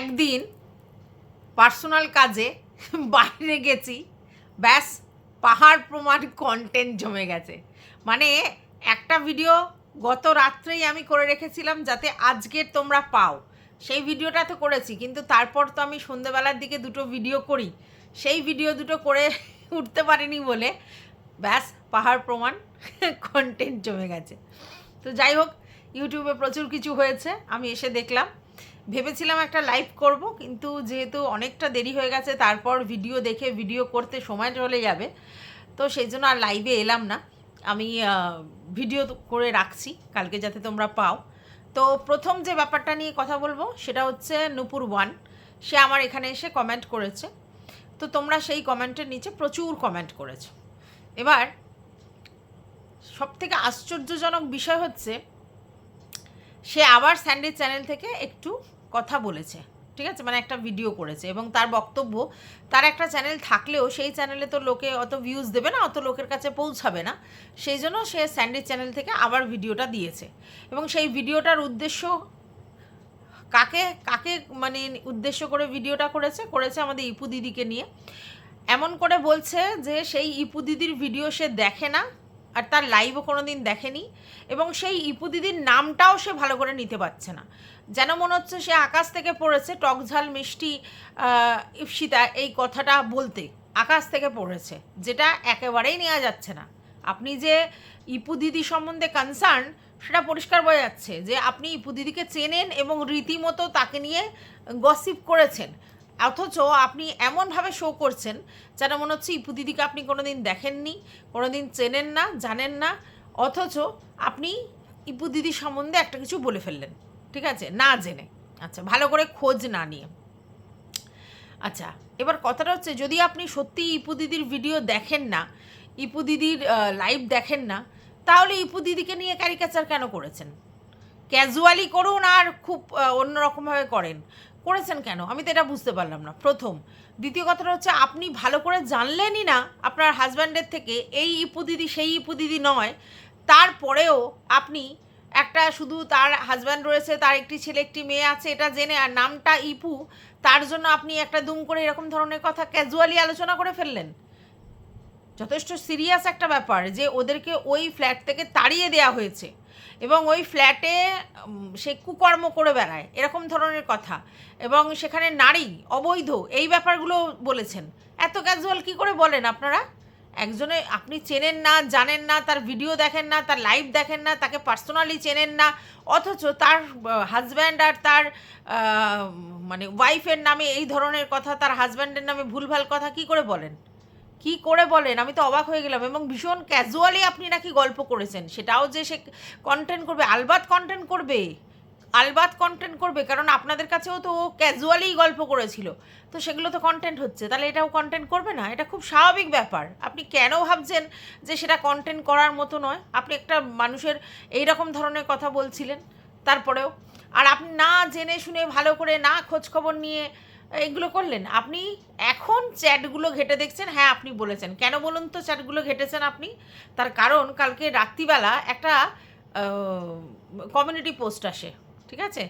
একদিন পার্সোনাল কাজে বাইরে গেছি, ব্যাস পাহাড় প্রমাণ কন্টেন্ট জমে গেছে। মানে একটা ভিডিও গত রাত্রেই আমি করে রেখেছিলাম যাতে আজকের তোমরা পাও, সেই ভিডিওটা তো করেছি, কিন্তু তারপর তো আমি সন্ধ্যেবেলার দিকে দুটো ভিডিও করি, সেই ভিডিও দুটো করে উঠতে পারিনি বলে ব্যাস পাহাড় প্রমাণ কন্টেন্ট জমে গেছে। তো যাই হোক, ইউটিউবে প্রচুর কিছু হয়েছে, আমি এসে দেখলাম। ভেবেছিলাম একটা লাইভ করব, কিন্তু যেহেতু অনেকটা দেরি হয়ে গেছে, তারপর ভিডিও দেখে ভিডিও করতে সময় চলে যাবে, তো সেই জন্য আর লাইভে এলাম না। আমি ভিডিও করে রাখছি কালকে যাতে তোমরা পাও। তো প্রথম যে ব্যাপারটা নিয়ে কথা বলবো সেটা হচ্ছে নূপুর ওয়ান। সে আমার এখানে এসে কমেন্ট করেছে, তো তোমরা সেই কমেন্টের নিচে প্রচুর কমেন্ট করেছো। এবার সবথেকে আশ্চর্যজনক বিষয় হচ্ছে, সে আবার স্যান্ডির চ্যানেল থেকে একটু কথা বলেছে, ঠিক আছে, মানে একটা ভিডিও করেছে, এবং তার বক্তব্য, তার একটা চ্যানেল থাকলেও সেই চ্যানেলে তো লোকে অত ভিউজ দেবে না, অত লোকের কাছে পৌঁছাবে না, সেই জন্য সে স্যান্ডির চ্যানেল থেকে আবার ভিডিওটা দিয়েছে। এবং সেই ভিডিওটার উদ্দেশ্য কাকে কাকে মানে উদ্দেশ্য করে ভিডিওটা করেছে আমাদের ইপু দিদিকে নিয়ে। এমন করে বলছে যে সেই ইপু দিদির ভিডিও সে দেখে না, আর তার লাইভও কোনো দিন দেখেনি, এবং সেই ইপু দিদির নামটাও সে ভালো করে নিতে পারছে না। যেন মনে হচ্ছে সে আকাশ থেকে পড়েছে, টকঝাল মিষ্টি ইপসিতা এই কথাটা বলতে আকাশ থেকে পড়েছে, যেটা একেবারেই নেওয়া যাচ্ছে না। আপনি যে ইপু দিদি সম্বন্ধে কনসার্ন, সেটা পরিষ্কার বোঝা যাচ্ছে যে আপনি ইপু দিদিকে চেনেন এবং রীতিমতো তাকে নিয়ে গসিপ করেছেন, অথচ আপনি এমনভাবে শো করছেন যেন মনে হচ্ছে ইপু দিদিকে আপনি কোনো দিন দেখেননি, কোনো দিন চেনেন না, জানেন না, অথচ আপনি ইপু দিদি সম্বন্ধে একটা কিছু বলে ফেললেন, ঠিক আছে, না জেনে, আচ্ছা, ভালো করে খোঁজ না নিয়ে। আচ্ছা, এবার কথাটা হচ্ছে, যদি আপনি সত্যি ইপু দিদির ভিডিও দেখেন না, ইপু দিদির লাইভ দেখেন না, তাহলে ইপু দিদিকে নিয়ে ক্যারিকেচার কেন করেছেন? ক্যাজুয়ালি করুন আর খুব অন্যরকমভাবে করেছেন কেন? আমি তো এটা বুঝতে পারলাম না, প্রথম। দ্বিতীয় কথাটা হচ্ছে, আপনি ভালো করে জানলেনই না আপনার হাজব্যান্ডের থেকে এই ইপু দিদি সেই ইপু দিদি নয়, তারপরেও আপনি একটা, শুধু তার হাজব্যান্ড রয়েছে, তার একটি ছেলে একটি মেয়ে আছে এটা জেনে, আর নামটা ইপু, তার জন্য আপনি একটা দুম করে এরকম ধরনের কথা ক্যাজুয়ালি আলোচনা করে ফেললেন। যথেষ্ট সিরিয়াস একটা ব্যাপার যে ওদেরকে ওই ফ্ল্যাট থেকে তাড়িয়ে দেওয়া হয়েছে, এবং ওই ফ্ল্যাটে সে কুকর্ম করে বেড়ায়, এরকম ধরনের কথা, এবং সেখানে নারী অবৈধ, এই ব্যাপারগুলো বলেছেন। এত ক্যাজুয়াল কী করে বলেন আপনারা? একজনে আপনি চেনেন না, জানেন না, তার ভিডিও দেখেন না, তার লাইভ দেখেন না, তাকে পার্সোনালি চেনেন না, অথচ তার হাজব্যান্ড আর তার মানে ওয়াইফের নামে এই ধরনের কথা, তার হাজব্যান্ডের নামে ভুলভাল কথা কী করে বলেন? কি করে বলেন? আমি তো অবাক হয়ে গেলাম। এবং ভীষণ ক্যাজুয়ালি আপনি নাকি গল্প করেছেন, সেটাও যে সে কন্টেন্ট করবে, আলবাত কন্টেন্ট করবে, আলবাত কন্টেন্ট করবে, কারণ আপনাদের কাছেও তো ও ক্যাজুয়ালিই গল্প করেছিল, তো সেগুলো তো কন্টেন্ট হচ্ছে, তাহলে এটাও কন্টেন্ট করবে না? এটা খুব স্বাভাবিক ব্যাপার। আপনি কেন ভাবছেন যে সেটা কন্টেন্ট করার মতো নয়? আপনি একটা মানুষের এই রকম ধরনের কথা বলছিলেন, তারপরেও, আর আপনি না জেনে শুনে, ভালো করে না খোঁজখবর নিয়ে এগুলো করলেন। আপনি এখন চ্যাটগুলো ঘেটে দেখছেন, হ্যাঁ আপনি বলেছেন, কেন বলুন তো চ্যাটগুলো ঘেটেছেন আপনি? তার কারণ কালকে রাত্রিবেলা একটা কমিউনিটি পোস্ট আসে, ঠিক আছে,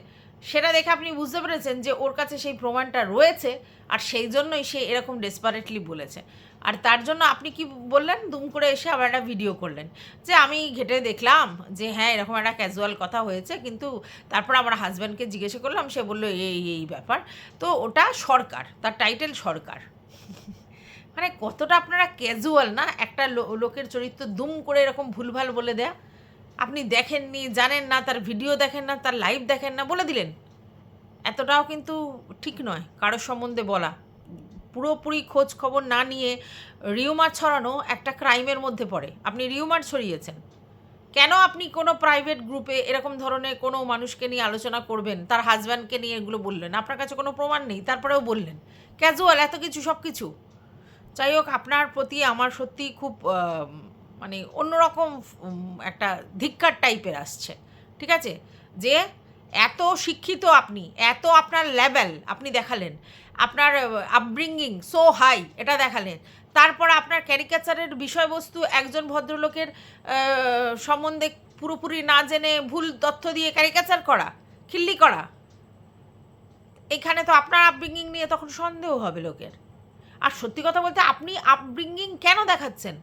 সেটা দেখে আপনি বুঝতে পেরেছেন যে ওর কাছে সেই প্রমাণটা রয়েছে, আর সেই জন্যই সে এরকম ডেসপারেটলি বলেছে। আর তার জন্য আপনি কি বললেন, দুম করে এসে আবার একটা ভিডিও করলেন যে আমি ঘেটে দেখলাম যে হ্যাঁ এরকম একটা ক্যাজুয়াল কথা হয়েছে, কিন্তু তারপর আমার হাজব্যান্ডকে জিজ্ঞেস করলাম, সে বললো এই ব্যাপার। তো ওটা সরকার, তার টাইটেল সরকার। মানে কতটা আপনারা ক্যাজুয়াল না, একটা লোকের চরিত্র দুম করে এরকম ভুলভাল বলে দেয়া। আপনি দেখেননি, জানেন না, তার ভিডিও দেখেন না, তার লাইভ দেখেন না, বলে দিলেন। এতটাও কিন্তু ঠিক নয় কারোর সম্বন্ধে বলা। পুরোপুরি খোঁজ খবর না নিয়ে রিউমার ছড়ানো একটা ক্রাইমের মধ্যে পড়ে। আপনি রিউমার ছড়িয়েছেন কেন? আপনি কোনো প্রাইভেট গ্রুপে এরকম ধরনের কোনো মানুষকে নিয়ে আলোচনা করবেন, তার হাজব্যান্ডকে নিয়ে এগুলো বললেন, আপনার কাছে কোনো প্রমাণ নেই, তারপরেও বললেন। ক্যাজুয়াল এত কিছু, সব কিছু। যাই হোক, আপনার প্রতি আমার সত্যি খুব মানে অন্যরকম একটা ধিক্কার টাইপের আসছে, ঠিক আছে, যে এত শিক্ষিত আপনি, এত আপনার লেভেল আপনি দেখালেন, আপনার আপব্রিঙ্গিং সো হাই এটা দেখালেন, তারপর আপনার ক্যারিকেচারের বিষয়বস্তু একজন ভদ্রলোকের সম্বন্ধে পুরোপুরি না জেনে ভুল তথ্য দিয়ে ক্যারিকেচার করা, খিল্লি করা, এখানে তো আপনার আপব্রিঙ্গিং নিয়ে তখন সন্দেহ হবে লোকের। আর সত্যি কথা বলতে আপনি আপব্রিঙ্গিং কেন দেখাচ্ছেন?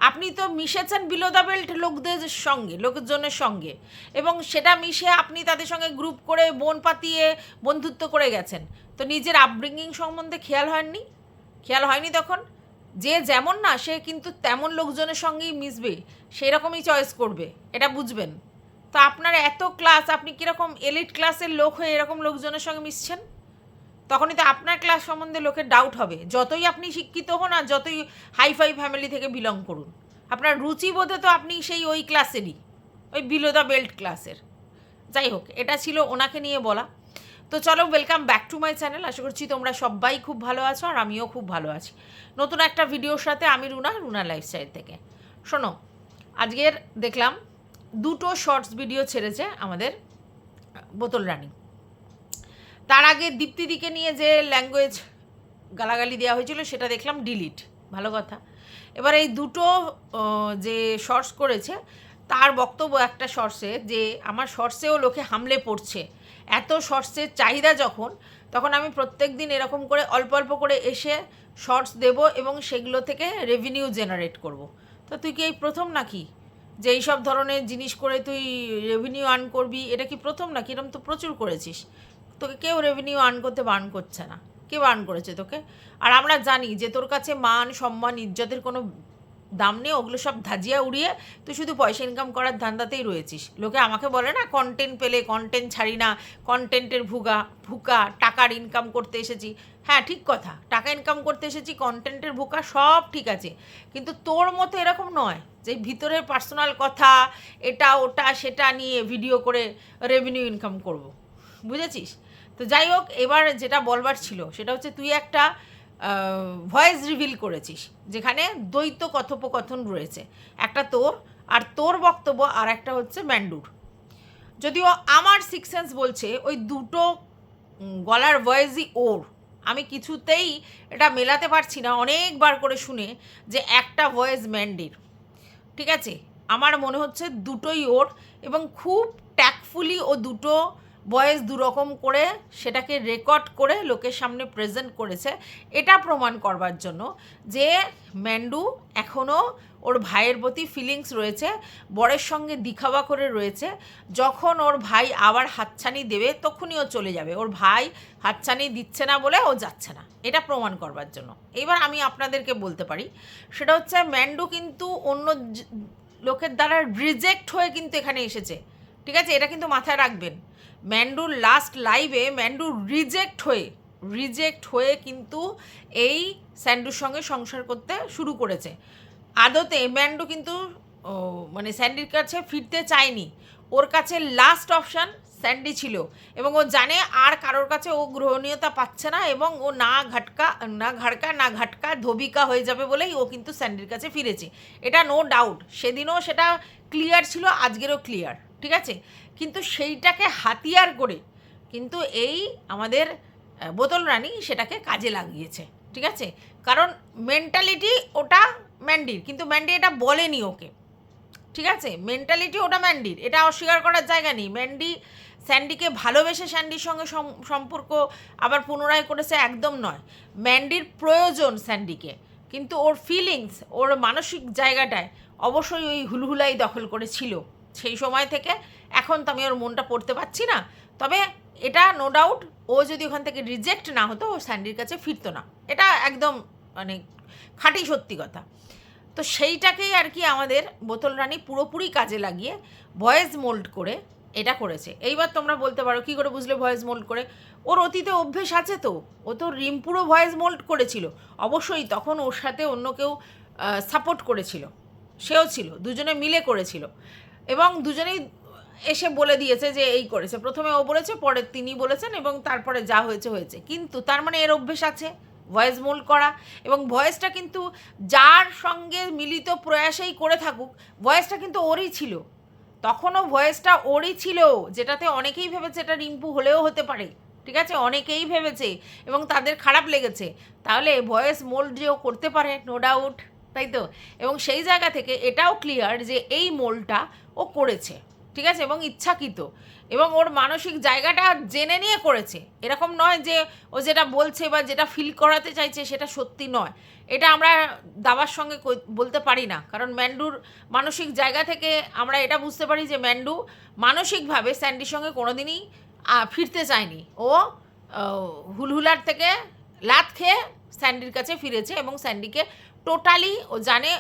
আপনি তো মিশেছেন বিলো দ্য বেল্ট লোকজনের সঙ্গে, এবং সেটা মিশে আপনি তাদের সঙ্গে গ্রুপ করে বোন পাতিয়ে বন্ধুত্ব করে গেছেন। তো নিজের আপব্রিঙ্গিং সম্বন্ধে খেয়াল হয়নি তখন? যে যেমন না সে কিন্তু তেমন লোকজনের সঙ্গেই মিশবে, সেই রকমই চয়েস করবে, এটা বুঝবেন। তো আপনার এত ক্লাস, আপনি কীরকম এলিট ক্লাসের লোক হয়ে এরকম লোকজনের সঙ্গে মিশছেন? তখনই তো আপনার ক্লাস সম্বন্ধে লোকের ডাউট হবে, যতই আপনি শিক্ষিত হন আর যতই হাইফাই ফ্যামিলি থেকে বিলং করুন। আপনার রুচিবোধে তো আপনি সেই ওই ক্লাসেরই, ওই বিলো দ্য বেল্ট ক্লাসের। যাই হোক, এটা ছিল ওনাকে নিয়ে বলা। তো চলো, welcome back to my channel. আশা করছি তোমরা সবাই খুব ভালো আছো, আর আমিও খুব ভালো আছি। নতুন একটা ভিডিওর সাথে আমি রুনা লাইফস্টাইল থেকে। শোনো, আজকের দেখলাম 2টো শর্টস ভিডিও ছেড়েছে আমাদের বোতল রানী। তার আগে দীপ্তিদিকে নিয়ে যে ল্যাঙ্গুয়েজ গালাগালি দেওয়া হয়েছিল সেটা দেখলাম ডিলিট, ভালো কথা। এবার এই 2টো যে শর্টস করেছে, তার বক্তব্য একটা শর্টসে যে আমার শর্টসেও লোকে হামলে পড়ছে, এত শর্টসের চাহিদা তখন আমি প্রত্যেক দিন এরকম করে অল্প অল্প করে এসে শর্টস দেব এবং সেগুলো থেকে রেভিনিউ জেনারেট করব। তো তুই কি এই প্রথম নাকি যে এইসব ধরনের জিনিস করে তুই রেভিনিউ আর্ন করবি? এটা কি প্রথম নাকি? এরকম তো প্রচুর করেছিস, তোকে কেউ রেভিনিউ আর্ন করতে বারণ করছে না। কে বারণ করেছে তোকে? আর আমরা জানি যে তোর কাছে মান, সম্মান, ইজ্জতের কোনো দাম নেই, ওগুলো সব ধাজিয়া উড়িয়ে তুই শুধু পয়সা ইনকাম করার ধান্দাতেই রয়েছিস। লোকে আমাকে বলে না, কন্টেন্ট পেলে কন্টেন্ট ছাড়ি না, কন্টেন্টের ভুকা, টাকার ইনকাম করতে এসেছি। হ্যাঁ, ঠিক কথা, টাকা ইনকাম করতে এসেছি, কন্টেন্টের ভুকা, সব ঠিক আছে। কিন্তু তোর মতো এরকম নয় যে ভিতরের পার্সোনাল কথা, এটা ওটা সেটা নিয়ে ভিডিও করে রেভিনিউ ইনকাম করব, বুঝেছিস? তো যাই হোক, এবার যেটা বলবার ছিল সেটা হচ্ছে, তুই একটা ভয়েস রিভিল করেছিস যেখানে দ্বৈত কথোপকথন রয়েছে, একটা তোর আর তোর বক্তব্য, আর একটা হচ্ছে ম্যান্ডুর। যদিও আমার সিক্স সেন্স বলছে ওই 2টো গলার ভয়েসই ওর, আমি কিছুতেই এটা মেলাতে পারছি না অনেকবার করে শুনে যে একটা ভয়েস ম্যান্ডির। ঠিক আছে, আমার মনে হচ্ছে 2টোই ওর, এবং খুব ট্যাক্টফুলি ও 2টো ভয়েস দুরকম করে সেটাকে রেকর্ড করে লোকের সামনে প্রেজেন্ট করেছে, এটা প্রমাণ করবার জন্য যে ম্যান্ডু এখনও ওর ভাইয়ের প্রতি ফিলিংস রয়েছে, বরের সঙ্গে দিখাওয়া করে রয়েছে। যখন ওর ভাই আবার হাতছানি দেবে তখনই ও চলে যাবে, ওর ভাই হাতছানি দিচ্ছে না বলে ও যাচ্ছে না, এটা প্রমাণ করবার জন্য। এবার আমি আপনাদেরকে বলতে পারি, সেটা হচ্ছে রিজেক্ট কিন্তু অন্য লোকের দ্বারা রিজেক্ট হয়ে কিন্তু এখানে এসেছে। ঠিক আছে, এটা কিন্তু মাথায় রাখবেন। ম্যান্ডুর লাস্ট লাইভে ম্যান্ডু রিজেক্ট হয়ে কিন্তু এই স্যান্ডুর সঙ্গে সংসার করতে শুরু করেছে। আদতে ম্যান্ডু কিন্তু মানে স্যান্ডির কাছে ফিরতে চায়নি, ওর কাছে লাস্ট অপশান স্যান্ডি ছিল, এবং ও জানে আর কারোর কাছে ও গ্রহণীয়তা পাচ্ছে না, এবং ও না ঘাটকা ধোবিকা হয়ে যাবে বলেই ও কিন্তু স্যান্ডির কাছে ফিরেছে। এটা নো ডাউট, সেদিনও সেটা ক্লিয়ার ছিল, আজকেরও ক্লিয়ার। ঠিক আছে, কিন্তু সেইটাকে হাতিয়ার করে কিন্তু এই আমাদের বোতল রানী সেটাকে কাজে লাগিয়েছে। ঠিক আছে, কারণ মেন্টালিটি ওটা ম্যান্ডির, কিন্তু ম্যান্ডি এটা বলেনি ওকে। ঠিক আছে, মেন্টালিটি ওটা ম্যান্ডির, এটা অস্বীকার করার জায়গা নেই। ম্যান্ডি স্যান্ডিকে ভালোবেসে স্যান্ডির সঙ্গে সম্পর্ক আবার পুনরায় করেছে, একদম নয়। ম্যান্ডির প্রয়োজন স্যান্ডিকে, কিন্তু ওর ফিলিংস, ওর মানসিক জায়গাটায় অবশ্যই ওই হুলহুলাই দখল করেছিল সেই সময় থেকে। এখন তো আমি ওর মনটা পড়তে পারছি না, তবে এটা নো ডাউট, ও যদি ওখান থেকে রিজেক্ট না হতো ও স্যান্ডির কাছে ফিরতো না, এটা একদম মানে খাঁটি সত্যি কথা। তো সেইটাকেই আর কি আমাদের বোতল রানী পুরোপুরি কাজে লাগিয়ে ভয়েস মোল্ড করে এটা করেছে। এইবার তোমরা বলতে পারো কী করে বুঝলে ভয়েস মোল্ড করে? ওর অতীতে অভ্যেস আছে তো, ও তো রিম্পুরও ভয়েস মোল্ড করেছিল, অবশ্যই তখন ওর সাথে অন্য কেউ সাপোর্ট করেছিল, সেও ছিল, দুজনে মিলে করেছিল, এবং দুজনেই এসে বলে দিয়েছে যে এই করেছে। প্রথমে ও বলেছে, পরে তিনি বলেছেন, এবং তারপরে যা হয়েছে হয়েছে। কিন্তু তার মানে এর অভ্যেস আছে ভয়েস মোল্ড করা, এবং ভয়েসটা কিন্তু যার সঙ্গে মিলিত প্রয়াসেই করে থাকুক, ভয়েসটা কিন্তু ওরই ছিল, তখনও ভয়েসটা ওরই ছিল, যেটাতে অনেকেই ভেবেছে এটা রিম্পু হলেও হতে পারে। ঠিক আছে, অনেকেই ভেবেছে এবং তাদের খারাপ লেগেছে। তাহলে ভয়েস মোল্ড যে ও করতে পারে, নো ডাউট, তাই তো? এবং সেই জায়গা থেকে এটাও ক্লিয়ার যে এই মোল্ডটা ও করেছে। ঠিক আছে, এবং ইচ্ছাকৃত, এবং ওর মানসিক জায়গাটা জেনে নিয়ে করেছে। এরকম নয় যে ও যেটা বলছে বা যেটা ফিল করাতে চাইছে সেটা সত্যি নয়। এটা আমরা দাবার সঙ্গে বলতে পারি না, কারণ ম্যান্ডুর মানসিক জায়গা থেকে আমরা এটা বুঝতে পারি যে ম্যান্ডু মানসিকভাবে স্যান্ডির সঙ্গে কোনোদিনই ফিরতে চায়নি। ও হুলহুলার থেকে লাত খেয়ে স্যান্ডির কাছে ফিরেছে, এবং স্যান্ডিকে টোটালি ও জানে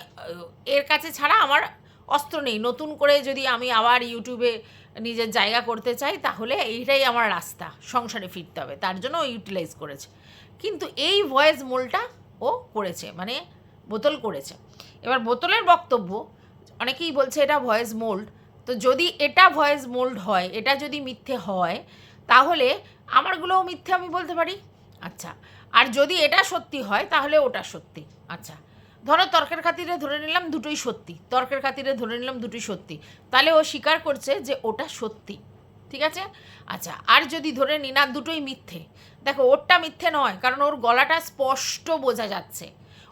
এর কাছে ছাড়া আমার অস্ত্র নেই। নতুন করে যদি আমি আবার ইউটিউবে নিজের জায়গা করতে চাই তাহলে এইটাই আমার রাস্তা, সংসারে ফিরতে হবে, তার জন্য ও ইউটিলাইজ করেছে। কিন্তু এই ভয়েস মোলটা ও করেছে, মানে বোতল করেছে। এবার বোতলের বক্তব্য, অনেকেই বলছে এটা ভয়েস মোল্ড। তো যদি এটা ভয়েস মোল্ড হয়, এটা যদি মিথ্যে হয়, তাহলে আমারগুলোও মিথ্যে আমি বলতে পারি। আচ্ছা, আর যদি এটা সত্যি হয় তাহলে ওটা সত্যি। আচ্ছা, ধরো তর্কের খাতিরে ধরে নিলাম দুটোই সত্যি, তর্কের খাতিরে ধরে নিলাম দুটোই সত্যি, তাহলে ও স্বীকার করছে যে ওটা সত্যি, ঠিক আছে। আচ্ছা, আর যদি ধরে নি না দুটোই মিথ্যে, দেখো ওরটা মিথ্যে নয়, কারণ ওর গলাটা স্পষ্ট বোঝা যাচ্ছে।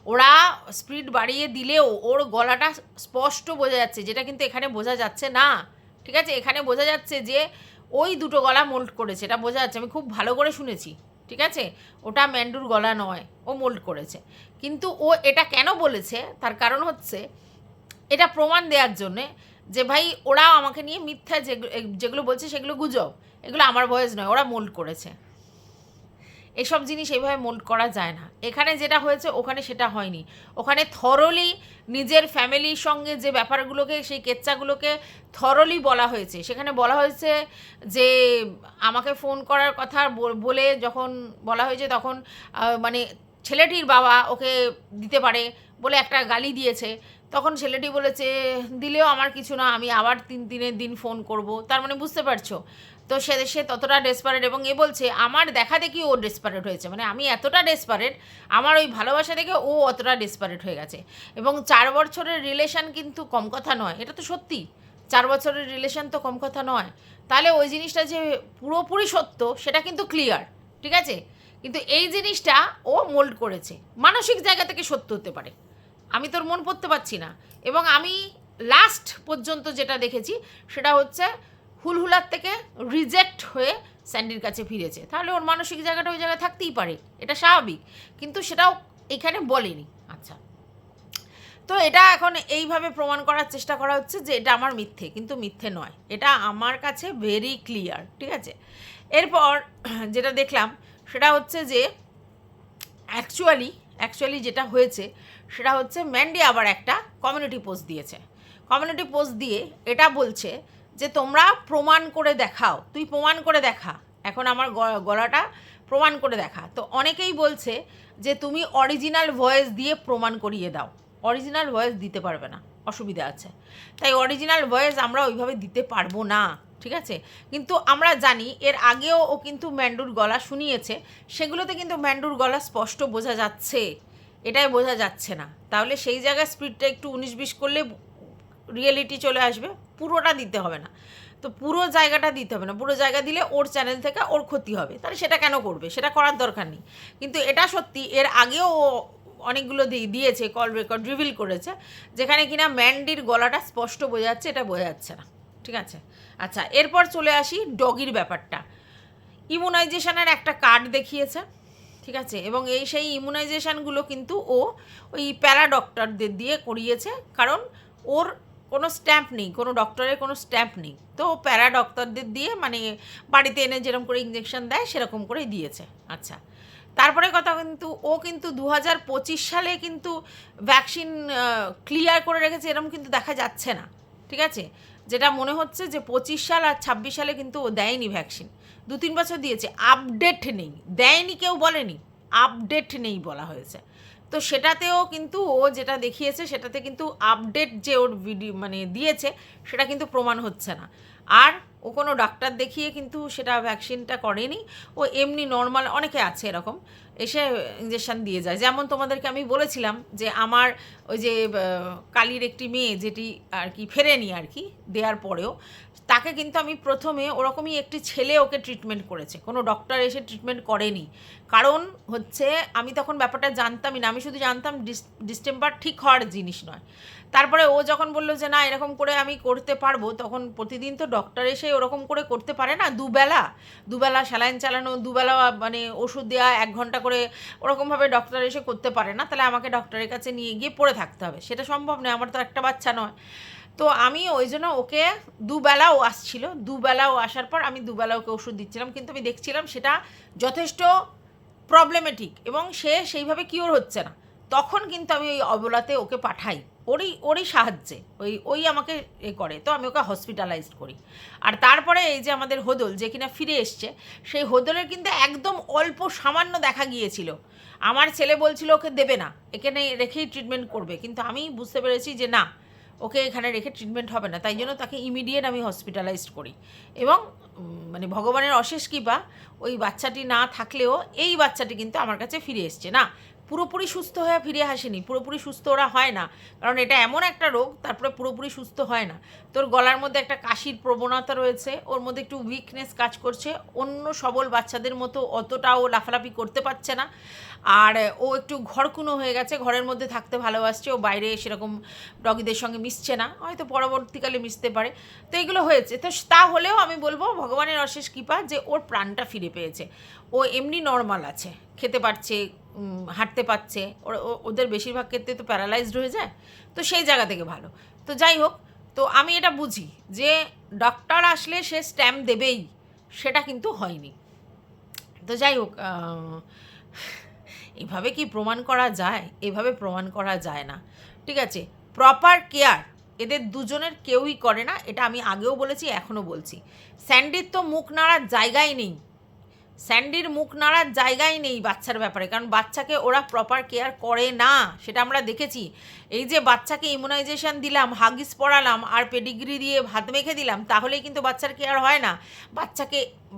ওরা স্পিড বাড়িয়ে দিলেও ওর গলাটা স্পষ্ট বোঝা যাচ্ছে, যেটা কিন্তু এখানে বোঝা যাচ্ছে না, ঠিক আছে। এখানে বোঝা যাচ্ছে যে ওই দুটো গলা মোল্ড করেছে, এটা বোঝা যাচ্ছে, আমি খুব ভালো করে শুনেছি, ঠিক আছে। ওটা ম্যান্ডুর গলা নয়, ও মোল্ড করেছে। কিন্তু ও এটা কেন বলেছে, তার কারণ হচ্ছে এটা প্রমাণ দেওয়ার জন্যে যে ভাই ওরা আমাকে নিয়ে মিথ্যা যেগুলো বলছে সেগুলো গুজব, এগুলো আমার ভয়েস নয়, ওরা মোল্ড করেছে। এসব জিনিস এইভাবে মোল্ড করা যায় না। এখানে যেটা হয়েছে ওখানে সেটা হয়নি। ওখানে থরলি নিজের ফ্যামিলির সঙ্গে যে ব্যাপারগুলোকে, সেই কেচ্চাগুলোকে থরলি বলা হয়েছে। সেখানে বলা হয়েছে যে আমাকে ফোন করার কথা বলে যখন বলা হয়েছে তখন মানে ছেলেটির বাবা ওকে দিতে পারে বলে একটা গালি দিয়েছে। তখন ছেলেটি বলেছে দিলেও আমার কিছু না, আমি আবার 3 দিন ফোন করব। তার মানে বুঝতে পারছো তো সে ততটা ডেসপারেট, এবং এ বলছে আমার দেখা দেখি ও ডেসপারেট হয়েছে, মানে আমি এতটা ডেসপারেট, আমার ওই ভালোবাসা দেখে ও অতটা ডেসপারেট হয়ে গেছে। এবং 4 বছরের রিলেশান কিন্তু কম কথা নয়, এটা তো সত্যি। 4 বছরের রিলেশান তো কম কথা নয়। তাহলে ওই জিনিসটা যে পুরোপুরি সত্য সেটা কিন্তু ক্লিয়ার, ঠিক আছে। কিন্তু এই জিনিসটা ও মোল্ড করেছে, মানসিক জায়গা থেকে সত্য হতে পারে, আমি তোর মন পড়তে পারছি না। এবং আমি লাস্ট পর্যন্ত যেটা দেখেছি সেটা হচ্ছে হুলহুলার থেকে রিজেক্ট হয়ে স্যান্ডির কাছে ফিরেছে, তাহলে ওর মানসিক জায়গাটা ওই জায়গায় থাকতেই পারে, এটা স্বাভাবিক। কিন্তু সেটাও এখানে বলেনি। আচ্ছা, তো এটা এখন এইভাবে প্রমাণ করার চেষ্টা করা হচ্ছে যে এটা আমার মিথ্যে, কিন্তু মিথ্যে নয়, এটা আমার কাছে ভেরি ক্লিয়ার, ঠিক আছে। এরপর যেটা দেখলাম সেটা হচ্ছে যে অ্যাকচুয়ালি যেটা হয়েছে সেটা হচ্ছে ম্যান্ডি আবার একটা কমিউনিটি পোস্ট দিয়েছে। কমিউনিটি পোস্ট দিয়ে এটা বলছে যে তোমরা প্রমাণ করে দেখাও, তুই প্রমাণ করে দেখা, এখন আমার গলাটা প্রমাণ করে দেখা। তো অনেকেই বলছে যে তুমি অরিজিনাল ভয়েস দিয়ে প্রমাণ করিয়ে দাও। অরিজিনাল ভয়েস দিতে পারবে না, অসুবিধা আছে। তাই অরিজিনাল ভয়েস আমরা ওইভাবে দিতে পারবো না, ঠিক আছে। কিন্তু আমরা জানি এর আগেও ও কিন্তু ম্যান্ডুর গলা শুনিয়েছে, সেগুলোতে কিন্তু ম্যান্ডুর গলা স্পষ্ট বোঝা যাচ্ছে, এটাই বোঝা যাচ্ছে না। তাহলে সেই জায়গায় স্পিডটা একটু 19-20 করলে রিয়েলিটি চলে আসবে, পুরোটা দিতে হবে না। তো পুরো জায়গাটা দিতে হবে না, পুরো জায়গা দিলে ওর চ্যানেল থেকে ওর ক্ষতি হবে, তাহলে সেটা কেন করবে, সেটা করার দরকার নেই। কিন্তু এটা সত্যি এর আগেও অনেকগুলো দিয়েছে, কল রেকর্ড রিভিল করেছে, যেখানে কিনা ম্যান্ডির গলাটা স্পষ্ট বোঝা যাচ্ছে, এটা বোঝা যাচ্ছে না, ঠিক আছে। আচ্ছা, এরপর চলে আসি ডগির ব্যাপারটা। ইমিউনাইজেশনের একটা কার্ড দেখিয়েছে, ঠিক আছে, এবং সেই ইমিউনাইজেশানগুলো কিন্তু ও ওই প্যারা ডক্টরদের দিয়ে করিয়েছে, কারণ ওর কোনো স্ট্যাম্প নেই, কোনো ডক্টরের কোনো স্ট্যাম্প নেই। তো প্যারা ডক্টরদের দিয়ে মানে বাড়িতে এনে যেরকম করে ইঞ্জেকশন দেয় সেরকম করে দিয়েছে। আচ্ছা, তারপরে কথা কিন্তু ও কিন্তু 2025 সালে কিন্তু ভ্যাকসিন ক্লিয়ার করে রেখেছে, এরকম কিন্তু দেখা যাচ্ছে না, ঠিক আছে। যেটা মনে হচ্ছে যে 25 সাল আর 26 সালে কিন্তু ও দেয়নি ভ্যাকসিন, 2-3 বছর দিয়েছে, আপডেট নেই, দেয়নি কেউ বলেনি, আপডেট নেই বলা হয়েছে। তো সেটাতেও কিন্তু ও যেটা দেখিয়েছে সেটাতে কিন্তু আপডেট যে ওর ভিডিও মানে দিয়েছে সেটা কিন্তু প্রমাণ হচ্ছে না। আর ও কোনো ডাক্তার দেখিয়ে কিন্তু সেটা ভ্যাকসিনটা করেনি, ও এমনি নর্মাল, অনেকে আছে এরকম এসে ইঞ্জেকশান দিয়ে যায়। যেমন তোমাদেরকে আমি বলেছিলাম যে আমার ওই যে কালির একটি মেয়ে যেটি আর কি ফেরেনি আর কি দেওয়ার পরেও, তাকে কিন্তু আমি প্রথমে ওরকমই একটি ছেলে ওকে ট্রিটমেন্ট করেছে, কোনো ডক্টর এসে ট্রিটমেন্ট করেনি। কারণ হচ্ছে আমি তখন ব্যাপারটা জানতামই না, আমি শুধু জানতাম ডিস্টেম্পার ঠিক হওয়ার জিনিস নয়। তারপরে ও যখন বললো যে না এরকম করে আমি করতে পারবো, তখন প্রতিদিন তো ডক্টর এসে ওরকম করে করতে পারে না, দুবেলা স্যালাইন চালানো, দুবেলা মানে ওষুধ দেওয়া 1 ঘন্টা করে, ওরকমভাবে ডক্টর এসে করতে পারে না। তাহলে আমাকে ডক্টরের কাছে নিয়ে গিয়ে পড়ে থাকতে হবে, সেটা সম্ভব নয়, আমার তো একটা বাচ্চা নয়। তো আমি ওই জন্য ওকে দুবেলাও আসছিল, দুবেলাও আসার পর আমি দুবেলা ওকে ওষুধ দিচ্ছিলাম, কিন্তু আমি দেখছিলাম সেটা যথেষ্ট প্রবলেমেটিক এবং সে সেইভাবে কিওর হচ্ছে না। তখন কিন্তু আমি ওই অবলাতে ওকে পাঠাই, ওরই সাহায্যে, ওই আমাকে করে, তো আমি ওকে হসপিটালাইজড করি। আর তারপরে এই যে আমাদের হোদল যে কিনা ফিরে এসছে, সেই হোদলের কিন্তু একদম অল্প সামান্য দেখা গিয়েছিল। আমার ছেলে বলছিল ওকে দেবে না, এখানে রেখেই ট্রিটমেন্ট করবে, কিন্তু আমি বুঝতে পেরেছি যে না, ওকে এখানে রেখে ট্রিটমেন্ট হবে না, তাই জন্য তাকে ইমিডিয়েট আমি হসপিটালাইজড করি। এবং মানে ভগবানের অশেষ কৃপা, ওই বাচ্চাটি না থাকলেও এই বাচ্চাটি কিন্তু আমার কাছে ফিরে এসছে। না, পুরোপুরি সুস্থ হয়ে ফিরে আসেনি, পুরোপুরি সুস্থ ওরা হয় না, কারণ এটা এমন একটা রোগ, তারপরে পুরোপুরি সুস্থ হয় না। তোর গলার মধ্যে একটা কাশির প্রবণতা রয়েছে, ওর মধ্যে একটু উইকনেস কাজ করছে, অন্য সবল বাচ্চাদের মতো অতটাও লাফালাফি করতে পারছে না। আর ও একটু ঘরকুনো হয়ে গেছে, ঘরের মধ্যে থাকতে ভালোবাসছে, ও বাইরে সেরকম ডগিদের সঙ্গে মিশছে না, হয়তো পরবর্তীকালে মিশতে পারে। তো এগুলো হয়েছে, তো তা হলেও আমি বলবো ভগবানের অশেষ কৃপা যে ওর প্রাণটা ফিরে পেয়েছে, ও এমনি নর্মাল আছে, খেতে পারছে, হাঁটতে পারছে। ওদের বেশিরভাগ ক্ষেত্রে তো প্যারালাইজড হয়ে যায়, তো সেই জায়গা থেকে ভালো। তো যাই হোক, তো আমি এটা বুঝি যে ডক্টর আসলে সে স্ট্যাম্প দেবেই, সেটা কিন্তু হয়নি। তো যাই হোক, এভাবে কি প্রমাণ করা যায়? এভাবে প্রমাণ করা যায় না, ঠিক আছে? প্রপার কেয়ার এদের দুজনের কেউই করে না, এটা আমি আগেও বলেছি, এখনও বলছি। স্যান্ডির তো মুখ নাড়ার জায়গাই নেই, স্যান্ডির মুখ নাড়ার জায়গাই নেই বাচ্চার ব্যাপারে, কারণ বাচ্চাকে ওরা প্রপার কেয়ার করে না, সেটা আমরা দেখেছি। এই যে বাচ্চাকে ইমিউনাইজেশন দিলাম, হাগিস পড়ালাম আর পেডিগ্রি দিয়ে ভাত মেখে দিলাম, তাহলেই কিন্তু বাচ্চার কেয়ার হয় না।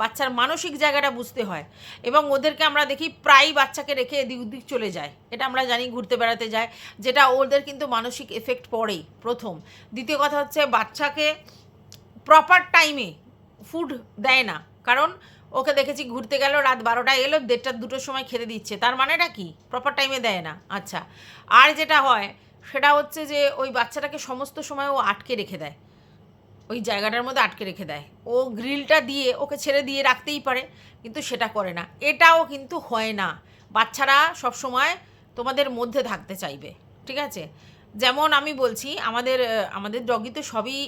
বাচ্চার মানসিক জায়গাটা বুঝতে হয়। এবং ওদেরকে আমরা দেখি প্রায় বাচ্চাকে রেখে এদিক ওদিক চলে যায়, এটা আমরা জানি, ঘুরতে বেড়াতে যায়, যেটা ওদের কিন্তু মানসিক এফেক্ট পড়ে প্রথম। দ্বিতীয় কথা হচ্ছে বাচ্চাকে প্রপার টাইমে ফুড দেয় না, কারণ ওকে দেখেছি ঘুরতে গেল, রাত 12টায় এলো, 1:30 2টোর সময় খেতে দিচ্ছে, তার মানেটা কি? প্রপার টাইমে দেয় না। আচ্ছা, আর যেটা হয় সেটা হচ্ছে যে ওই বাচ্চাটাকে সমস্ত সময় ও আটকে রেখে দেয়, ওই জায়গাটার মধ্যে আটকে রেখে দেয়। ও গ্রিলটা দিয়ে ওকে ছেড়ে দিয়ে রাখতেই পারে, কিন্তু সেটা করে না, এটাও কিন্তু হয় না। বাচ্চারা সবসময় তোমাদের মধ্যে থাকতে চাইবে, ঠিক আছে? যেমন আমি বলছি, আমাদের ডগি তো সবই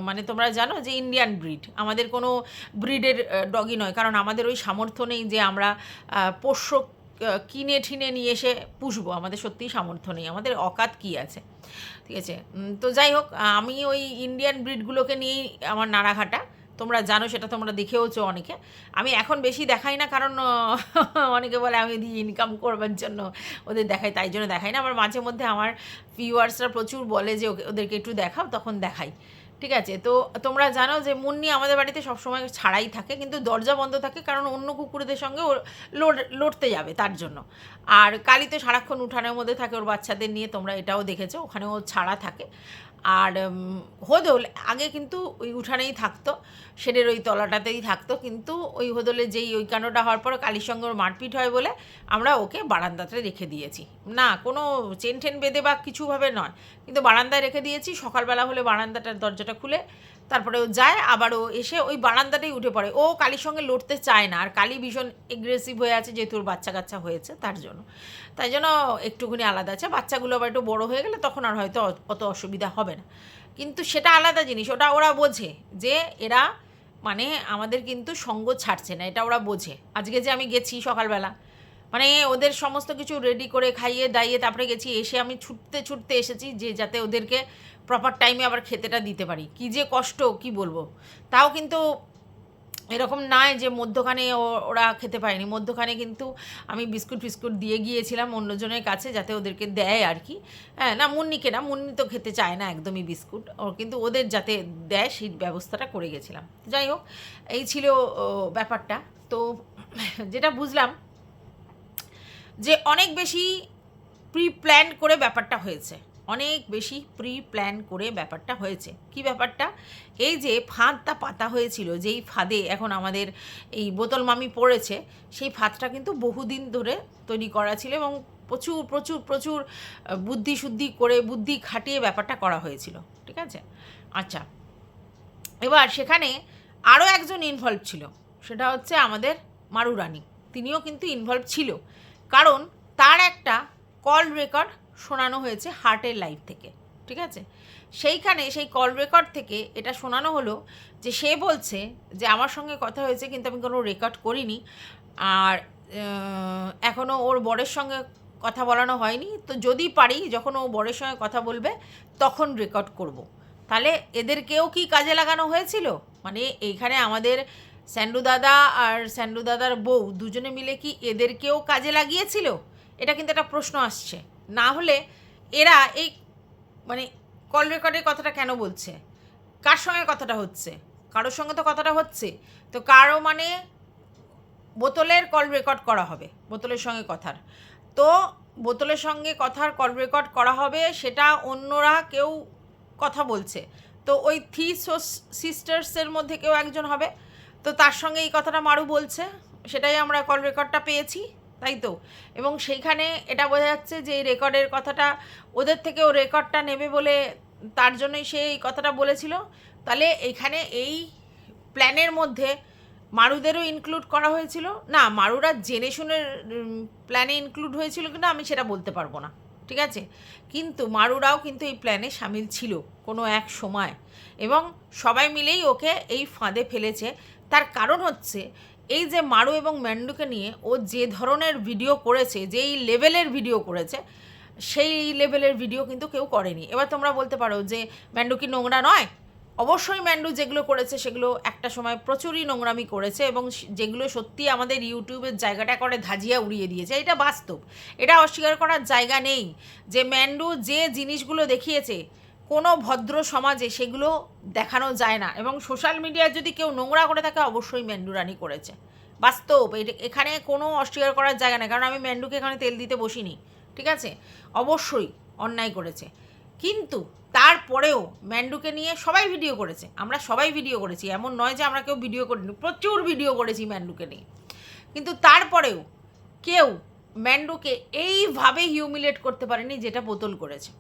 মানে তোমরা জানো যে ইন্ডিয়ান ব্রিড, আমাদের কোনো ব্রিডের ডগি নয়, কারণ আমাদের ওই সামর্থ্য নেই যে আমরা পোষ্য কিনে ঠিনে নিয়ে এসে পুষবো, আমাদের সত্যিই সামর্থ্য নেই, আমাদের অকাত কি আছে, ঠিক আছে? তো যাই হোক, আমি ওই ইন্ডিয়ান ব্রিডগুলোকে নিয়েই আমার নাড়াঘাটা, তোমরা জানো, সেটা তোমরা দেখেওছো অনেকে। আমি এখন বেশি দেখাই না, কারণ অনেকে বলে আমি দিয়ে ইনকাম করবার জন্য ওদের দেখাই, তাই জন্য দেখাই না। আমার মাঝে মধ্যে আমার ভিউয়ার্সরা প্রচুর বলে যে ওদেরকে একটু দেখাও, তখন দেখাই, ঠিক আছে? তো তোমরা জানো যে মুন্নি আমাদের বাড়িতে সবসময় ছাড়াই থাকে, কিন্তু দরজা বন্ধ থাকে, কারণ অন্য কুকুরদের সঙ্গে ও লড়তে যাবে তার জন্য। আর কালি তো সারাক্ষণ উঠানের মধ্যে থাকে ওর বাচ্চাদের নিয়ে, তোমরা এটাও দেখেছো, ওখানে ও ছাড়া থাকে। আর হোদল আগে কিন্তু ওই উঠানেই থাকতো, শেডের ওই তলাটাতেই থাকতো, কিন্তু ওই হোদলের যেই ওই কাণ্ডটা হওয়ার পর কালির সঙ্গে ওর মারপিট হয় বলে আমরা ওকে বারান্দাতে রেখে দিয়েছি। না কোনো চেন টেন বেঁধে বা কিছুভাবে নয়, কিন্তু বারান্দায় রেখে দিয়েছি। সকালবেলা হলে বারান্দাটার দরজাটা খুলে তারপরে ও যায়, আবার ও এসে ওই বারান্দাটাই উঠে পড়ে। ও কালির সঙ্গে লড়তে চায় না, আর কালি ভীষণ এগ্রেসিভ হয়ে আছে, যেহেতু ওর বাচ্চা কাচ্চা হয়েছে তার জন্য, তাই জন্য একটুখানি আলাদা আছে। বাচ্চাগুলো আবার একটু বড়ো হয়ে গেলে তখন আর হয়তো অত অসুবিধা হবে না, কিন্তু সেটা আলাদা জিনিস, ওরা বোঝে যে এরা মানে আমাদের কিন্তু সঙ্গ ছাড়ছে না, এটা ওরা বোঝে। আজকে যে আমি গেছি সকালবেলা, মানে ওদের সমস্ত কিছু রেডি করে খাইয়ে দাইয়ে তারপরে গেছি, এসে আমি ছুটতে ছুটতে এসেছি যে যাতে ওদেরকে প্রপার টাইমে আবার খেতেটা দিতে পারি। কী যে কষ্ট কি বলবো। তাও কিন্তু এরকম নয় যে মধ্যখানে ওরা খেতে পায়নি, মধ্যখানে কিন্তু আমি বিস্কুট ফিস্কুট দিয়ে গিয়েছিলাম অন্যজনের কাছে, যাতে ওদেরকে দেয় আর কি। হ্যাঁ, না মুন্নিকে না, মুন্নি তো খেতে চায় না একদমই বিস্কুট, কিন্তু ওদের যাতে দেয় সেই ব্যবস্থাটা করে গেছিলাম। যাই হোক, এই ছিল ব্যাপারটা। তো যেটা বুঝলাম যে অনেক বেশি প্রি প্ল্যান করে ব্যাপারটা হয়েছে, অনেক বেশি প্রি প্ল্যান করে ব্যাপারটা হয়েছে। কি ব্যাপারটা? এই যে ফাঁদটা পাতা হয়েছিল, যেই ফাঁদে এখন আমাদের এই বোতল মামি পড়েছে, সেই ফাঁদটা কিন্তু বহুদিন ধরে তৈরি করা ছিল এবং প্রচুর প্রচুর প্রচুর বুদ্ধি শুদ্ধি করে, বুদ্ধি খাটিয়ে ব্যাপারটা করা হয়েছিল। ঠিক আছে? আচ্ছা, এবার সেখানে আরও একজন ইনভলভ ছিল, সেটা হচ্ছে আমাদের মারু রানী। তিনিও কিন্তু ইনভলভ ছিল, কারণ তার একটা কল রেকর্ড শোনানো হয়েছে হার্টের লাইভ থেকে। ঠিক আছে? সেইখানে সেই কল রেকর্ড থেকে এটা শোনানো হলো যে সে বলছে যে আমার সঙ্গে কথা হয়েছে কিন্তু আমি কোনো রেকর্ড করিনি, আর এখনও ওর বরের সঙ্গে কথা বলানো হয়নি, তো যদি পারি যখন ও বরের সঙ্গে কথা বলবে তখন রেকর্ড করব। তাহলে এদেরকেও কি কাজে লাগানো হয়েছিল? মানে এইখানে আমাদের স্যান্ডু দাদা আর স্যান্ডু দাদার বউ দুজনে মিলে কি এদেরকেও কাজে লাগিয়েছিল? এটা কিন্তু একটা প্রশ্ন আসছে। না হলে এরা এই মানে কল রেকর্ডের কথাটা কেন বলছে? কার সঙ্গে কথাটা হচ্ছে? কারোর সঙ্গে তো কথাটা হচ্ছে, তো কারো মানে বোতলের কল রেকর্ড করা হবে, বোতলের সঙ্গে কথার, তো বোতলের সঙ্গে কথার কল রেকর্ড করা হবে, সেটা অন্যরা কেউ কথা বলছে, তো ওই সিস্টার্সের মধ্যে কেউ একজন হবে, তো তার সঙ্গে এই কথাটা মারু বলছে, সেটাই আমরা কল রেকর্ডটা পেয়েছি, তাই তো? এবং সেইখানে এটা বোঝা যাচ্ছে যে এই রেকর্ডের কথাটা ওদের থেকে ও রেকর্ডটা নেবে বলে তার জন্যই সে এই কথাটা বলেছিল। তাহলে এইখানে এই প্ল্যানের মধ্যে মারুদেরও ইনক্লুড করা হয়েছিল না, মারুরা জেনে শুনে প্ল্যানে ইনক্লুড হয়েছিল কিনা আমি সেটা বলতে পারবো না। ঠিক আছে? কিন্তু মারুরাও কিন্তু এই প্ল্যানে সামিল ছিল কোনো এক সময়, এবং সবাই মিলেই ওকে এই ফাঁদে ফেলেছে। তার কারণ হচ্ছে এই যে মারু এবং ম্যান্ডুকে নিয়ে ও যে ধরনের ভিডিও করেছে, যেই লেভেলের ভিডিও করেছে, সেই লেভেলের ভিডিও কিন্তু কেউ করেনি। এবার তোমরা বলতে পারো যে ম্যান্ডু কি নোংরা নয়? অবশ্যই ম্যান্ডু যেগুলো করেছে সেগুলো একটা সময় প্রচুরই নোংরামি করেছে, এবং যেগুলো সত্যি আমাদের ইউটিউবের জায়গাটা করে ধাজিয়া উড়িয়ে দিয়েছে, এটা বাস্তব, এটা অস্বীকার করার জায়গা নেই। যে ম্যান্ডু যে জিনিসগুলো দেখিয়েছে কোনো ভদ্র সমাজে সেগুলো দেখানো যায় না, এবং সোশ্যাল মিডিয়ায় যদি কেউ নোংরা করে থাকে অবশ্যই ম্যান্ডু রানী করেছে, বাস্তব। এখানে কোনো অস্বীকার করার জায়গা নেই, কারণ আমি ম্যান্ডুকে এখানে তেল দিতে বসিনি। ঠিক আছে? অবশ্যই অন্যায় করেছে, কিন্তু তারপরেও ম্যান্ডুকে নিয়ে সবাই ভিডিও করেছে, আমরা সবাই ভিডিও করেছি, এমন নয় যে আমরা কেউ ভিডিও করিনি, প্রচুর ভিডিও করেছি ম্যান্ডুকে নিয়ে, কিন্তু তারপরেও কেউ ম্যান্ডুকে এইভাবে হিউমিলেট করতে পারেনি যেটা বোতল করেছে।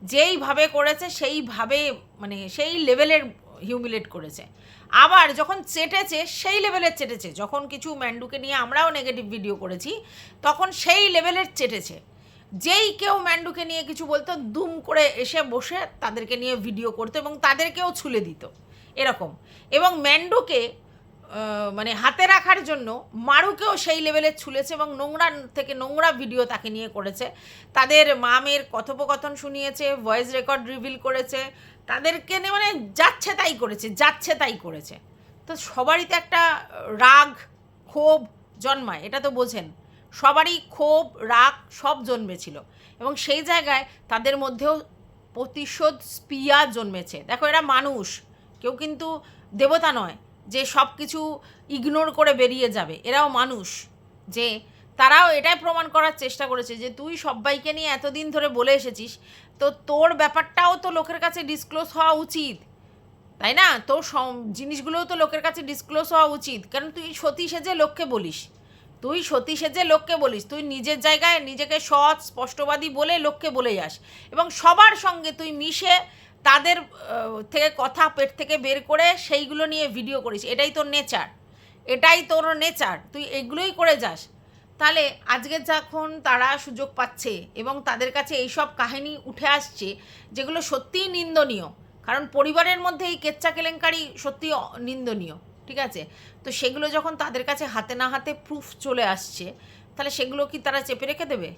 যেইভাবে করেছে সেইভাবে মানে সেই লেভেলের হিউমিলেট করেছে। আবার যখন চেটেছে সেই লেভেলের চেটেছে, যখন কিছু ম্যান্ডুকে নিয়ে আমরাও নেগেটিভ ভিডিও করেছি তখন সেই লেভেলের চেটেছে। যেই কেউ ম্যান্ডুকে নিয়ে কিছু বলতো দুম করে এসে বসে তাদেরকে নিয়ে ভিডিও করতো এবং তাদেরকেও ছুলে দিত এরকম। এবং ম্যান্ডুকে মানে হাতে রাখার জন্য মারুকেও সেই লেভেলে ছুলেছে এবং নোংরা থেকে নোংরা ভিডিও তাকে নিয়ে করেছে, তাদের মামের কথোপকথন শুনিয়েছে, ভয়েস রেকর্ড রিভিল করেছে, তাদেরকে নিয়ে মানে যাচ্ছে তাই করেছে, যাচ্ছে তাই করেছে। তো সবারই তো একটা রাগ ক্ষোভ জন্মায়, এটা তো বোঝেন, সবারই ক্ষোভ রাগ সব জন্মেছিল, এবং সেই জায়গায় তাদের মধ্যেও প্রতিশোধ স্পৃহা জন্মেছে। দেখো এরা মানুষ, কেউ কিন্তু দেবতা নয় যে সব কিছু ইগনোর করে বেরিয়ে যাবে, এরাও মানুষ, যে তারাও এটাই প্রমাণ করার চেষ্টা করেছে যে তুই সবাইকে নিয়ে এতদিন ধরে বলে এসেছিস, তো তোর ব্যাপারটাও তো লোকের কাছে ডিসক্লোজ হওয়া উচিত, তাই না? তোর জিনিসগুলোও তো লোকের কাছে ডিসক্লোজ হওয়া উচিত, কারণ তুই সতী সেজে লোককে বলিস, তুই সতী সেজে লোককে বলিস, তুই নিজের জায়গায় নিজেকে সৎ স্পষ্টবাদী বলে লোককে বলে যাস, এবং সবার সঙ্গে তুই মিশে তাদের থেকে কথা পেট থেকে বের করে সেইগুলো নিয়ে ভিডিও করিস, এটাই তোর নেচার, এটাই তোর নেচার, তুই এগুলোই করে যাস। তাহলে আজকে যখন তারা সুযোগ পাচ্ছে এবং তাদের কাছে এইসব কাহিনী উঠে আসছে যেগুলো সত্যিই নিন্দনীয়, কারণ পরিবারের মধ্যে এই কেচ্চা কেলেঙ্কারি সত্যি নিন্দনীয়, ঠিক আছে? তো সেগুলো যখন তাদের কাছে হাতে না হাতে প্রুফ চলে আসছে, তাহলে সেগুলো কি তারা চেপে রেখে দেবে?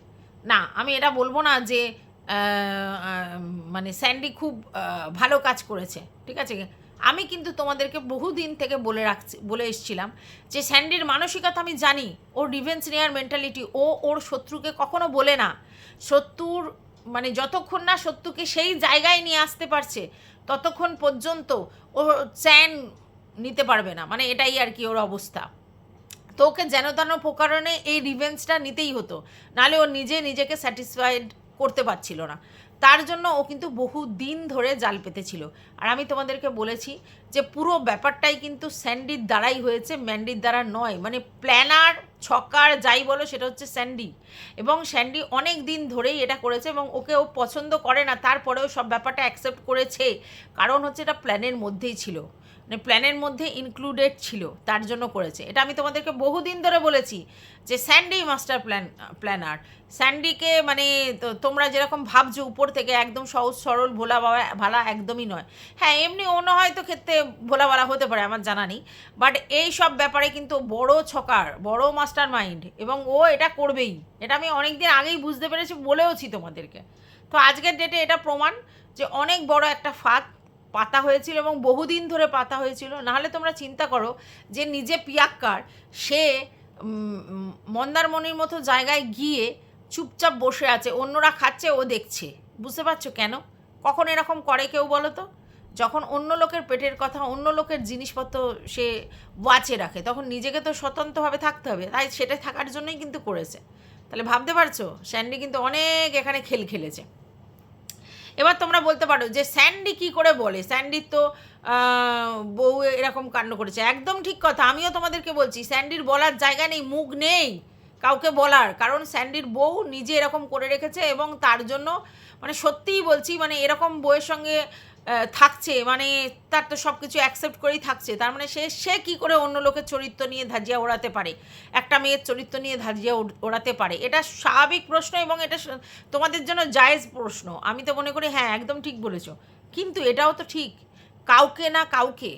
না, আমি এটা বলবো না যে মানে স্যান্ডি খুব ভালো কাজ করেছে, ঠিক আছে? আমি কিন্তু তোমাদেরকে বহুদিন থেকে বলে এসেছিলাম যে স্যান্ডির মানসিকতা আমি জানি, ওর রিভেঞ্জ নেওয়ার মেন্টালিটি, ও ওর শত্রুকে কখনো বলে না, শত্রুর মানে যতক্ষণ না শত্রুকে সেই জায়গায় নিয়ে আসতে পারছে ততক্ষণ পর্যন্ত ও চ্যান নিতে পারবে না, মানে এটাই আর কি ওর অবস্থা। তো ওকে যেন তেন প্রকারণে এই রিভেঞ্জটা নিতেই হতো, নাহলে ও নিজেকে স্যাটিসফাইড করতে পারছিল না। তার জন্য ও কিন্তু বহু দিন ধরে জাল পেতেছিল। আর আমি তোমাদেরকে বলেছি যে পুরো ব্যাপারটাই কিন্তু স্যান্ডির দ্বারাই হয়েছে, ম্যান্ডির দ্বারা নয়। মানে প্ল্যানার, ছকার যাই বলো, সেটা হচ্ছে স্যান্ডি। এবং স্যান্ডি অনেক দিন ধরেই এটা করেছে এবং ওকে ও পছন্দ করে না, তারপরেও সব ব্যাপারটা অ্যাকসেপ্ট করেছে, কারণ হচ্ছে এটা প্ল্যানের মধ্যেই ছিল, মানে প্ল্যানের মধ্যে ইনক্লুডেড ছিল, তার জন্য করেছে। এটা আমি তোমাদেরকে বহুদিন ধরে বলেছি যে স্যান্ডি মাস্টার প্ল্যানার। স্যান্ডিকে মানে তোমরা যেরকম ভাবছো উপর থেকে একদম সহজ সরল ভোলা ভালা, একদমই নয়। হ্যাঁ, এমনি অন্য হয়তো ক্ষেত্রে ভোলা ভালা হতে পারে, আমার জানা নেই, বাট এই সব ব্যাপারে কিন্তু বড় ছকার, বড় মাস্টার মাইন্ড, এবং ও এটা করবেই। এটা আমি অনেক দিন আগেই বুঝতে পেরেছি, বলেওছি তোমাদেরকে। তো আজকের ডেটে এটা প্রমাণ যে অনেক বড় একটা ফাঁদ পাতা হয়েছিল এবং বহুদিন ধরে পাতা হয়েছিল। নাহলে তোমরা চিন্তা করো যে নিজে পিয়াক্কার, সে মন্দারমণির মতো জায়গায় গিয়ে চুপচাপ বসে আছে, অন্যরা খাচ্ছে, ও দেখছে। বুঝতে পারছো কেন? কখন এরকম করে কেউ বলো তো? যখন অন্য লোকের পেটের কথা, অন্য লোকের জিনিসপত্র সে ওয়াচে রাখে, তখন নিজেকে তো স্বতন্ত্রভাবে থাকতে হবে, তাই সেটা থাকার জন্যই কিন্তু করেছে। তাহলে ভাবতে পারছো স্যান্ডি কিন্তু অনেক এখানে খেল খেলেছে। এবার তোমরা বলতে পারো যে স্যান্ডি কি করে বলে, স্যান্ডির তো বউ এরকম কাণ্ড করেছে। একদম ঠিক কথা, আমিও তোমাদেরকে বলছি স্যান্ডির বলার জায়গা নেই, মুখ নেই কাউকে বলার, কারণ স্যান্ডির বউ নিজে এরকম করে রেখেছে এবং তার জন্য মানে সত্যিই বলছি, মানে এরকম বউয়ের সঙ্গে থাকছে, মানে তার তো সব কিছু অ্যাকসেপ্ট করেই থাকছে, তার মানে সে কী করে অন্য লোকের চরিত্র নিয়ে ধাজিয়া ওড়াতে পারে, একটা মেয়ের চরিত্র নিয়ে ধাজিয়া ওড়াতে পারে? এটা স্বাভাবিক প্রশ্ন এবং এটা তোমাদের জন্য জায়েজ প্রশ্ন। আমি তো মনে করি হ্যাঁ একদম ঠিক বলেছো, কিন্তু এটাও তো ঠিক, কাউকে না কাউকে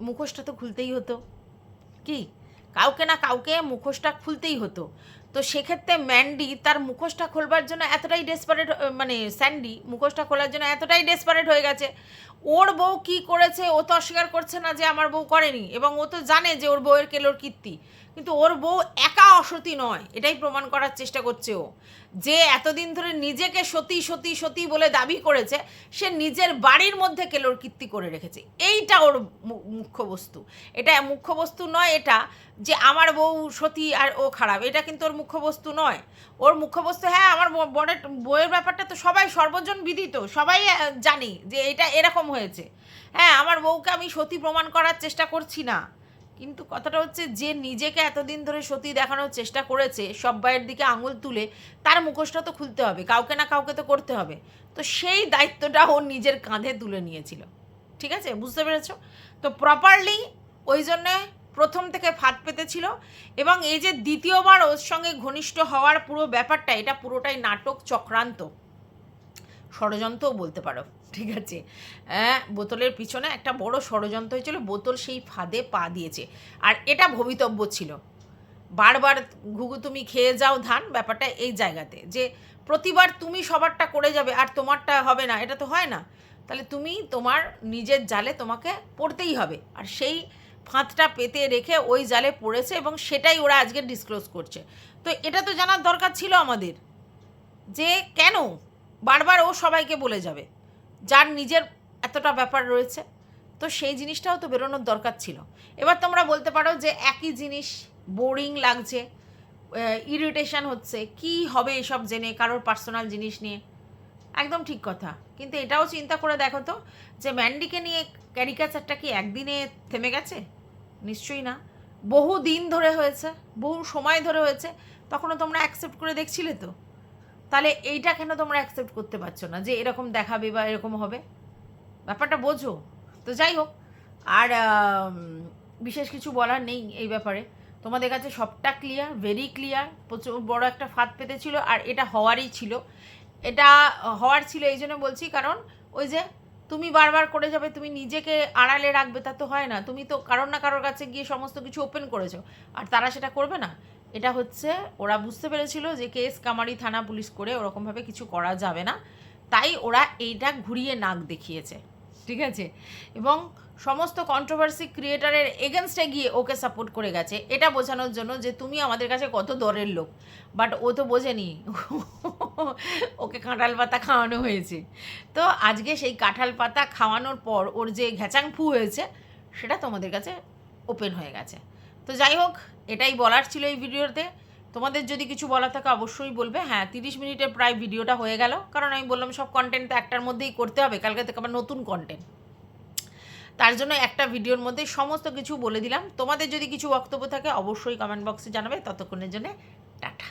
মুখোশটা তো খুলতেই হতো। কি, কাউকে না কাউকে মুখোশটা খুলতেই হতো। তো সেক্ষেত্রে ম্যান্ডি তার মুখোশটা খোলবার জন্য এতটাই ডেসপারেট, মানে স্যান্ডি মুখোশটা খোলার জন্য এতটাই ডেসপারেট হয়ে গেছে। ওর বউ কি করেছে ও তো অস্বীকার করছে না যে আমার বউ করেনি, এবং ও তো জানে যে ওর বউয়ের কেলোর কীর্তি, কিন্তু ওর বউ একা অসতী নয়, এটাই প্রমাণ করার চেষ্টা করছে ও, যে এতদিন ধরে নিজেকে সতী সতী সতী বলে দাবি করেছে, সে নিজের বাড়ির মধ্যে কেলোর কীর্তি করে রেখেছে। এইটা ওর মুখ্য বস্তু। এটা মুখ্য বস্তু নয় এটা যে আমার বউ সতী আর ও খারাপ, এটা কিন্তু ওর মুখ্য বস্তু নয়। ওর মুখ্য বস্তু হ্যাঁ আমার বউয়ের ব্যাপারটা তো সবাই সর্বজন বিদিত, সবাই জানি যে এটা এরকম হয়েছে। হ্যাঁ, আমার বউকে আমি সতী প্রমাণ করার চেষ্টা করছি না, কিন্তু কথাটা হচ্ছে যে নিজেকে এতদিন ধরে সতী দেখানোর চেষ্টা করেছে সব ভাইয়ের দিকে আঙুল তুলে, তার মুখোশটা তো খুলতে হবে, কাউকে না কাউকে তো করতে হবে। তো সেই দায়িত্বটা ও নিজের কাঁধে তুলে নিয়েছিল। ঠিক আছে, বুঝতে পেরেছো? তো প্রপারলি ওই জন্যে প্রথম থেকে ফাঁদ পেতেছিল, এবং এই যে দ্বিতীয়বার ওর সঙ্গে ঘনিষ্ঠ হওয়ার পুরো ব্যাপারটা, এটা পুরোটাই নাটক, চক্রান্ত, ষড়যন্ত্রও বলতে পারো। ঠিক আছে, বোতলের পিছনে একটা বড় ষড়যন্ত্র হয়েছিল, বোতল সেই ফাঁদে পা দিয়েছে, আর এটা ভবিতব্য ছিল। বারবার ঘুঘু তুমি খেয়ে যাও ধান, ব্যাপারটা এই জায়গাতে যে প্রতিবার তুমি সবারটা করে যাবে আর তোমারটা হবে না, এটা তো হয় না। তাহলে তুমি তোমার নিজের জালে তোমাকে পড়তেই হবে, আর সেই ফাঁদটা পেতে রেখে ওই জালে পড়েছে, এবং সেটাই ওরা আজকে ডিসক্লোজ করছে। তো এটা তো জানার দরকার ছিল আমাদের, যে কেন বারবার ও সবাইকে বলে যাবে, যার নিজের এতটা ব্যাপার রয়েছে। তো সেই জিনিসটাও তো বেরোনোর দরকার ছিল। এবার তোমরা বলতে পারো যে একই জিনিস বোরিং লাগছে, ইরিটেশন হচ্ছে, কি হবে এসব জেনে কারোর পার্সোনাল জিনিস নিয়ে। একদম ঠিক কথা, কিন্তু এটাও চিন্তা করে দেখো তো যে ম্যান্ডিকে নিয়ে ক্যারিকেচারটা কি একদিনে থেমে গেছে? নিশ্চয়ই না, বহু দিন ধরে হয়েছে, বহু সময় ধরে হয়েছে, তখনও তোমরা অ্যাকসেপ্ট করে দেখছিলে তো। তাহলে এইটা কেন তোমরা অ্যাকসেপ্ট করতে পারছো না যে এরকম দেখাবে বা এরকম হবে? ব্যাপারটা বোঝো। তো যাই হোক, আর বিশেষ কিছু বলার নেই এই ব্যাপারে। তোমাদের কাছে সবটা ক্লিয়ার, ভেরি ক্লিয়ার। প্রচুর বড় একটা ফাঁদ পেতেছিল, আর এটা হওয়ারই ছিল। এটা হওয়ার ছিল এই জন্য বলছি, কারণ ওই যে তুমি বারবার করে যাবে, তুমি নিজেকে আড়ালে রাখবে, তা তো হয় না। তুমি তো কারোর না কারোর কাছে গিয়ে সমস্ত কিছু ওপেন করেছো, আর তারা সেটা করবে না। এটা হচ্ছে ওরা বুঝতে পেরেছিল যে কেস কামারি থানা পুলিশ করে ওরকমভাবে কিছু করা যাবে না, তাই ওরা এইটা ঘুরিয়ে নাক দেখিয়েছে। ঠিক আছে, এবং সমস্ত কন্ট্রোভার্সি ক্রিয়েটারের এগেনস্টে গিয়ে ওকে সাপোর্ট করে গেছে, এটা বোঝানোর জন্য যে তুমি আমাদের কাছে কত দরের লোক। বাট ও তো বোঝেনি, ওকে কাঁঠাল পাতা খাওয়ানো হয়েছে। তো আজকে সেই কাঁঠাল পাতা খাওয়ানোর পর ওর যে ঘ্যাচাংফু হয়েছে, সেটা তোমাদের কাছে ওপেন হয়ে গেছে। তো যাই হোক, এটাই বলার ছিল এই ভিডিওতে, তোমাদের যদি কিছু বলা থাকে অবশ্যই বলবে। হ্যাঁ, 30 মিনিটের প্রায় ভিডিওটা হয়ে গেল, কারণ আমি বললাম সব কন্টেন্ট তো একটার মধ্যেই করতে হবে, কালকে থেকে আবার নতুন কন্টেন্ট, তার জন্য একটা ভিডিওর মধ্যে সমস্ত কিছু বলে দিলাম। তোমাদের যদি কিছু বক্তব্য থাকে অবশ্যই কমেন্ট বক্সে জানাবে। ততক্ষণের জন্য টাটা।